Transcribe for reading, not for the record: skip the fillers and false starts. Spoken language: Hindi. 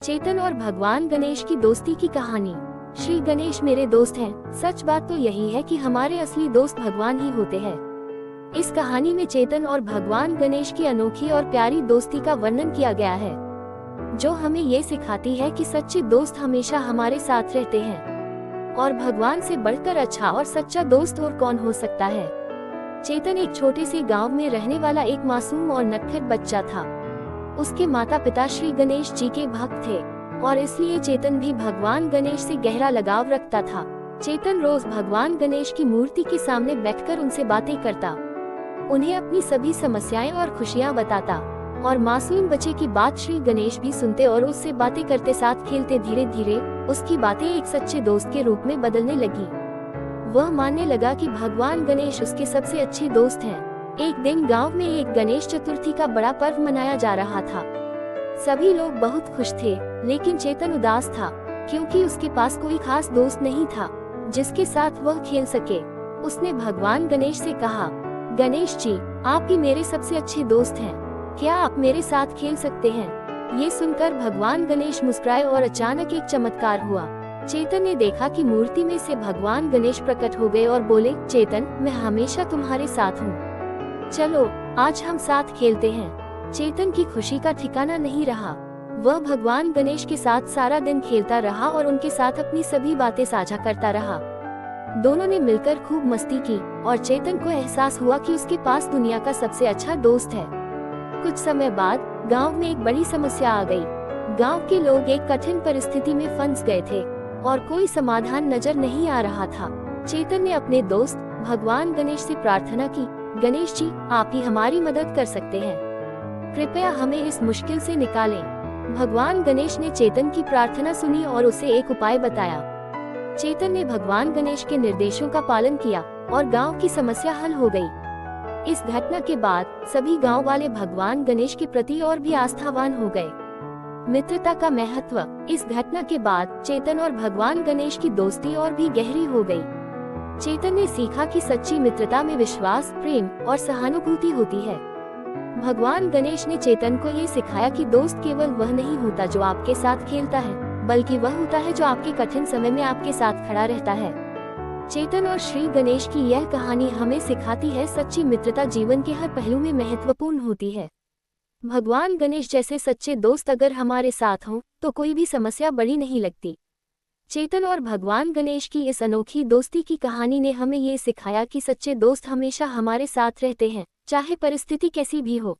चेतन और भगवान गणेश की दोस्ती की कहानी। श्री गणेश मेरे दोस्त हैं। सच बात तो यही है कि हमारे असली दोस्त भगवान ही होते हैं। इस कहानी में चेतन और भगवान गणेश की अनोखी और प्यारी दोस्ती का वर्णन किया गया है, जो हमें ये सिखाती है कि सच्चे दोस्त हमेशा हमारे साथ रहते हैं और भगवान से बढ़कर अच्छा और सच्चा दोस्त और कौन हो सकता है। चेतन एक छोटे से गांव में रहने वाला एक मासूम और नटखट बच्चा था। उसके माता पिता श्री गणेश जी के भक्त थे और इसलिए चेतन भी भगवान गणेश से गहरा लगाव रखता था। चेतन रोज भगवान गणेश की मूर्ति के सामने बैठकर उनसे बातें करता, उन्हें अपनी सभी समस्याएं और खुशियां बताता और मासूम बच्चे की बात श्री गणेश भी सुनते और उससे बातें करते साथ खेलते। धीरे धीरे उसकी बातें एक सच्चे दोस्त के रूप में बदलने लगी। वह मानने लगा कि भगवान गणेश उसके सबसे अच्छे दोस्त हैं। एक दिन गांव में एक गणेश चतुर्थी का बड़ा पर्व मनाया जा रहा था। सभी लोग बहुत खुश थे, लेकिन चेतन उदास था क्योंकि उसके पास कोई खास दोस्त नहीं था जिसके साथ वह खेल सके। उसने भगवान गणेश से कहा, गणेश जी, आप ही मेरे सबसे अच्छे दोस्त हैं, क्या आप मेरे साथ खेल सकते हैं? ये सुनकर भगवान गणेश मुस्कुराए और अचानक एक चमत्कार हुआ। चेतन ने देखा कि मूर्ति में से भगवान गणेश प्रकट हो गए और बोले, चेतन, मैं हमेशा तुम्हारे साथ हूँ, चलो आज हम साथ खेलते हैं। चेतन की खुशी का ठिकाना नहीं रहा। वह भगवान गणेश के साथ सारा दिन खेलता रहा और उनके साथ अपनी सभी बातें साझा करता रहा। दोनों ने मिलकर खूब मस्ती की और चेतन को एहसास हुआ कि उसके पास दुनिया का सबसे अच्छा दोस्त है। कुछ समय बाद गांव में एक बड़ी समस्या आ गई। गांव के लोग एक कठिन परिस्थिति में फंस गए थे और कोई समाधान नजर नहीं आ रहा था। चेतन ने अपने दोस्त भगवान गणेश से प्रार्थना की, गणेश जी, आप ही हमारी मदद कर सकते हैं, कृपया हमें इस मुश्किल से निकालें। भगवान गणेश ने चेतन की प्रार्थना सुनी और उसे एक उपाय बताया। चेतन ने भगवान गणेश के निर्देशों का पालन किया और गांव की समस्या हल हो गई। इस घटना के बाद सभी गांव वाले भगवान गणेश के प्रति और भी आस्थावान हो गए। मित्रता का महत्व। इस घटना के बाद चेतन और भगवान गणेश की दोस्ती और भी गहरी हो गई। चेतन ने सीखा कि सच्ची मित्रता में विश्वास, प्रेम और सहानुभूति होती है। भगवान गणेश ने चेतन को ये सिखाया कि दोस्त केवल वह नहीं होता जो आपके साथ खेलता है, बल्कि वह होता है जो आपके कठिन समय में आपके साथ खड़ा रहता है। चेतन और श्री गणेश की यह कहानी हमें सिखाती है, सच्ची मित्रता जीवन के हर पहलू में महत्वपूर्ण होती है। भगवान गणेश जैसे सच्चे दोस्त अगर हमारे साथ हों तो कोई भी समस्या बड़ी नहीं लगती। चेतन और भगवान गणेश की इस अनोखी दोस्ती की कहानी ने हमें ये सिखाया कि सच्चे दोस्त हमेशा हमारे साथ रहते हैं, चाहे परिस्थिति कैसी भी हो।